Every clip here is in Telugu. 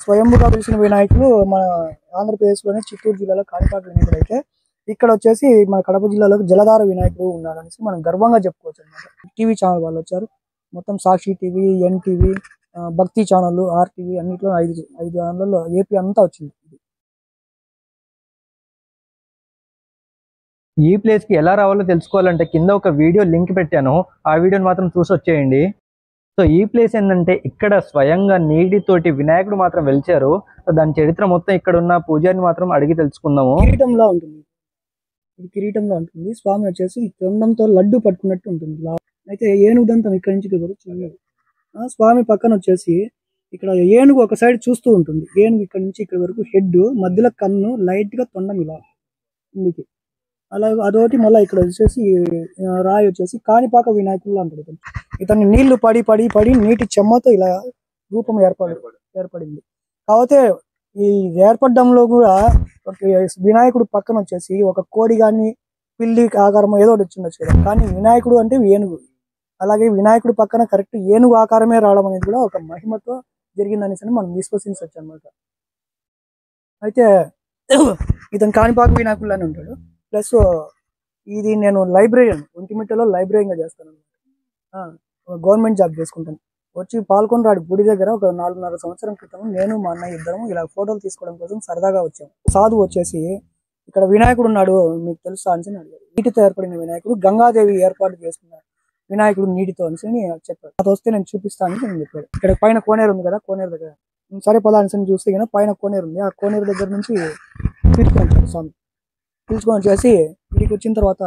స్వయంభుగా వెలిసిన వినాయకుడు మన ఆంధ్రప్రదేశ్లోని చిత్తూరు జిల్లాలో కాణిపాక వినాయకుడు అయితే ఇక్కడ వచ్చేసి మన కడప జిల్లాలో జలధార వినాయకుడు ఉన్నారనేసి మనం గర్వంగా చెప్పుకోవచ్చు అనమాట. టీవీ ఛానల్ వాళ్ళు వచ్చారు, మొత్తం సాక్షి టీవీ, ఎన్టీవీ, భక్తి ఛానల్, ఆర్టీవీ అన్నిట్లో ఐదు ఛానల్లో ఏపీ అంతా వచ్చింది. ఈ ప్లేస్కి ఎలా రావాలో తెలుసుకోవాలంటే కింద ఒక వీడియో లింక్ పెట్టాను, ఆ వీడియోని మాత్రం చూసి వచ్చేయండి. సో ఈ ప్లేస్ ఏంటంటే ఇక్కడ స్వయంగా నీటితోటి వినాయకుడు మాత్రం వెలిచారు. సో దాని చరిత్ర మొత్తం ఇక్కడ ఉన్న పూజారిని మాత్రం అడిగి తెలుసుకుందాము. కిరీటంలో ఉంటుంది, ఇది కిరీటంలో ఉంటుంది. స్వామి వచ్చేసి తొండంతో లడ్డు పట్టుకున్నట్టు ఉంటుంది. అయితే ఏనుగు దంతం ఇక్కడి నుంచి కూడా చూడలేదు. స్వామి పక్కన వచ్చేసి ఇక్కడ ఏనుగు ఒక సైడ్ చూస్తూ ఉంటుంది. ఏనుగు ఇక్కడ నుంచి ఇక్కడ వరకు హెడ్, మధ్యలో కన్ను, లైట్ గా తొండం ఇలా ఇందుకి అలా అదొకటి. మళ్ళీ ఇక్కడ వచ్చేసి రాయి వచ్చేసి కాణిపాక వినాయకుడు అంటాడు. ఇతన్ని నీళ్లు పడి పడి పడి నీటి చెమ్మతో ఇలా రూపం ఏర్పడింది. కాకపోతే ఈ ఏర్పడడంలో కూడా వినాయకుడు పక్కన వచ్చేసి ఒక కోడి కానీ పిల్లి ఆకారం ఏదో ఒకటి వచ్చిండొచ్చు కదా, కానీ వినాయకుడు అంటే ఏనుగు. అలాగే వినాయకుడు పక్కన కరెక్ట్ ఏనుగు ఆకారమే రావడం అనేది కూడా ఒక మహిమతో జరిగిందనేసి మనం విశ్వసించవచ్చు అనమాట. అయితే ఇతను కాణిపాక వినాయకుడు అని ఉంటాడు. ప్లస్ ఇది నేను లైబ్రరీయన్, ఒంటిమిట్టలో లైబ్రరీగా చేస్తాను అనమాట. గవర్నమెంట్ జాబ్ చేసుకుంటాను. వచ్చి పాల్కొనరాడు గుడి దగ్గర ఒక 4.5 సంవత్సరం క్రితం నేను మా అన్నయ్య ఇద్దరం ఇలా ఫోటోలు తీసుకోవడం కోసం సరదాగా వచ్చాము. సాధువు వచ్చేసి ఇక్కడ వినాయకుడు ఉన్నాడు మీకు తెలుసా అని అడిగారు. నీటితో ఏర్పడిన వినాయకుడు, గంగాదేవి ఏర్పాటు చేసుకున్న వినాయకుడు నీటితో అని చెప్పాడు. అది వస్తే నేను చూపిస్తాను అని చెప్పాడు. ఇక్కడ పైన కోనేరు ఉంది కదా, కోనేరు దగ్గర సరే పదా అని చూస్తే కానీ పైన కోనేరు ఉంది. ఆ కోనేరు దగ్గర నుంచి పిలుచుకొని స్వామి పిలుచుకొని వచ్చేసి ఇక్కడికి వచ్చిన తర్వాత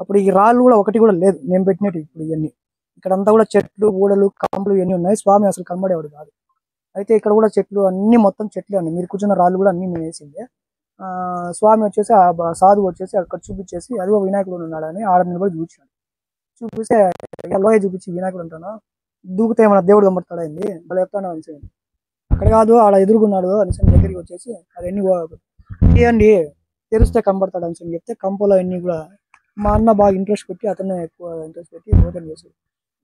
అప్పుడు ఈ రాళ్ళు కూడా ఒకటి కూడా లేదు నేను పెట్టినట్టు. ఇప్పుడు ఇవన్నీ ఇక్కడంతా కూడా చెట్లు, ఊడలు, కాంపులు ఇవన్నీ ఉన్నాయి. స్వామి అసలు కనబడేవాడు కాదు. అయితే ఇక్కడ కూడా చెట్లు అన్ని మొత్తం చెట్లే ఉన్నాయి. మీరు కూర్చున్న రాళ్ళు కూడా అన్ని మేము వేసిందే. స్వామి వచ్చేసి సాధువు వచ్చేసి అక్కడ చూపించేసి అదిగో వినాయకుడు ఉన్నాడని ఆడ నిలబడి చూపించాడు. చూపిస్తే లోయ చూపించి వినాయకుడు ఉంటాను దూకితే ఏమన్నా దేవుడు కనబడతాడండి వాళ్ళు చెప్తాను అని అక్కడ కాదు ఆడ ఎదురుగున్నాడు అని దగ్గరికి వచ్చేసి అవన్నీ తీయండి తెరిస్తే కనబడతాడు అని చెప్తే కంపలో అన్ని కూడా మా అన్న బాగా ఇంట్రెస్ట్ పెట్టి అతను ఎక్కువ ఇంట్రెస్ట్ పెట్టి ఓపెన్ చేశాడు.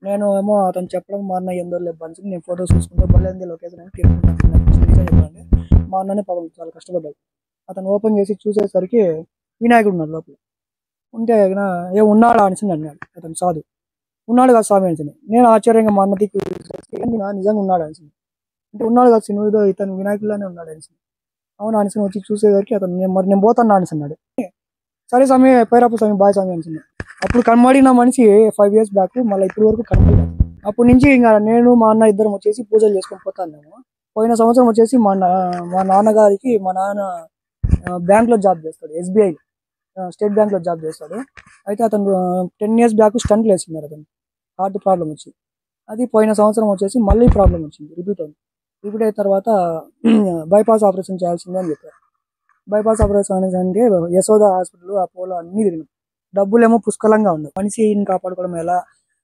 నేను ఏమో అతను చెప్పడం మా అన్న ఎందో లేపని నేను ఫోటోస్ చూసుకుంటే బలేంది లొకేషన్ అని చెప్పండి. మా అన్ననే పాపం చాలా కష్టపడ్డాడు. అతను ఓపెన్ చేసి చూసేసరికి వినాయకుడు ఉన్నాడు లోపల. ఉంటే ఏ ఉన్నాడా అని అన్నాడు అతను సాధు. ఉన్నాడు కదా స్వామి అని నేను ఆశ్చర్యంగా మా అన్నకి నిజంగా ఉన్నాడు అని అంటే ఉన్నాడు కదా సినిమాలో ఇతను వినాయకుడిలోనే ఉన్నాడు అని అవును అని వచ్చి చూసేసరికి అతను మరి నేను పోతాను అని అన్నాడు. సరే స్వామి పైరాపు స్వామి బాయ్ స్వామి అని అప్పుడు కనబడిన మనిషి 5 years బ్యాక్ మళ్ళీ ఇప్పటి వరకు కనబడలేదు. అప్పటి నుంచి ఇంకా నేను మా అన్న ఇద్దరం వచ్చేసి పూజలు చేసుకొని పోతాను. పోయిన సంవత్సరం వచ్చేసి మా నాన్నగారికి మా నాన్న బ్యాంక్లో జాబ్ చేస్తాడు, SBI స్టేట్ బ్యాంక్లో జాబ్ చేస్తాడు. అయితే అతను 10 years బ్యాక్ స్టంట్లు వేసుకున్నారు. అతను హార్ట్ ప్రాబ్లం వచ్చి అది పోయిన సంవత్సరం వచ్చేసి మళ్ళీ ప్రాబ్లం వచ్చింది, రిపీట్ అయిన తర్వాత బైపాస్ ఆపరేషన్ చేయాల్సిందే అని చెప్పారు. బైపాస్ ఆపరేషన్ అంటే యశోద హాస్పిటల్, అపోలో అన్ని తిరిగినాం. డబ్బులేమో పుష్కలంగా ఉన్నాయి. మనిషిని కాపాడుకోవడం ఎలా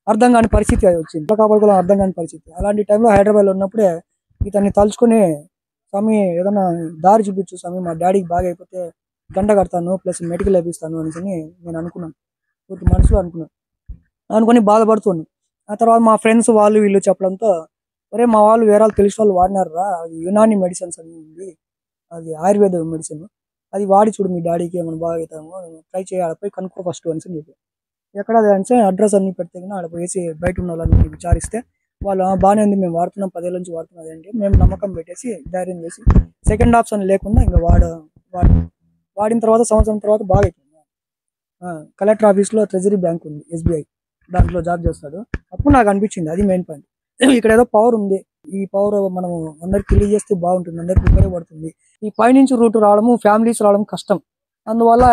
అర్థం కాని పరిస్థితి వచ్చింది. కాపాడుకోవడం అర్థం కాని పరిస్థితి. అలాంటి టైంలో హైదరాబాద్లో ఉన్నప్పుడే ఇతన్ని తలుచుకుని స్వామి ఏదైనా దారి చూపించు స్వామి, మా డాడీకి బాగా అయిపోతే గంట కడతాను ప్లస్ మెడికల్ వేపిస్తాను అని నేను అనుకున్నాను. పూర్తి మనసులో అనుకుని బాధపడుతున్నాను. ఆ తర్వాత మా ఫ్రెండ్స్ వాళ్ళు వీళ్ళు చెప్పడంతో ఒరే మా వాళ్ళు వేరే వాళ్ళు తెలిసిన వాళ్ళు వాడినారా, అది యునాని మెడిసిన్స్ అని ఉంది, అది ఆయుర్వేద మెడిసిన్, అది వాడి చూడు మీ డాడీకి ఏమైనా బాగా అవుతామో ట్రై చేయాలి, పోయి కనుక్కో ఫస్ట్ అని చెప్పి ఎక్కడ అంటే అడ్రస్ అన్ని పెడితే ఆడ పోయేసి బయట ఉన్న వాళ్ళని విచారిస్తే వాళ్ళు బాగానే ఉంది మేము వాడుతున్నాం 10 ఏళ్ళ నుంచి వాడుతున్నది అంటే మేము నమ్మకం పెట్టేసి ధైర్యం చేసి సెకండ్ ఆప్షన్ లేకుండా ఇంకా వాడిన తర్వాత సంవత్సరం తర్వాత బాగా అయిపోయింది. కలెక్టర్ ఆఫీస్లో ట్రెజరీ బ్యాంక్ ఉంది, SBI దాంట్లో జాబ్ చేస్తాడు. అప్పుడు నాకు అనిపించింది అది మెయిన్ పాయింట్. ఇక్కడ ఏదో పవర్ ఉంది, ఈ పవర్ మనం అందరికి తెలియజేస్తే బాగుంటుంది, అందరికి ఉపయోగపడుతుంది. ఈ పైనుంచి రూట్ రావడము ఫ్యామిలీస్ రావడం కష్టం, అందువల్ల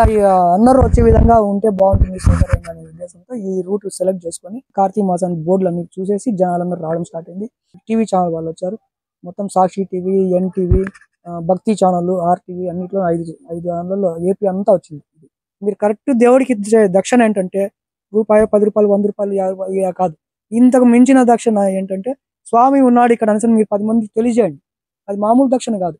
అందరూ వచ్చే విధంగా ఉంటే బాగుంటుంది సౌకర్యంగా అనే ఉద్దేశంతో ఈ రూట్ సెలెక్ట్ చేసుకొని కార్తీక మాసానికి బోర్డులు అన్ని చూసేసి జనాలందరూ రావడం స్టార్ట్ అయింది. టీవీ ఛానల్ వాళ్ళు వచ్చారు, మొత్తం సాక్షి టీవీ, ఎన్టీవీ, భక్తి ఛానల్, ఆర్టీవీ అన్నిట్లో 5 ఛానల్లో ఏపీ అంతా వచ్చింది. మీరు కరెక్ట్ దేవుడికి ఇచ్చే దక్షిణ ఏంటంటే రూపాయి, 10 రూపాయలు, 100 రూపాయలు, 50 కాదు, ఇంతకు మించిన దక్షిణ ఏంటంటే స్వామి ఉన్నాడు ఇక్కడ అని మీరు 10 మందికి తెలియజేయండి. అది మామూలు దక్షిణ కాదు.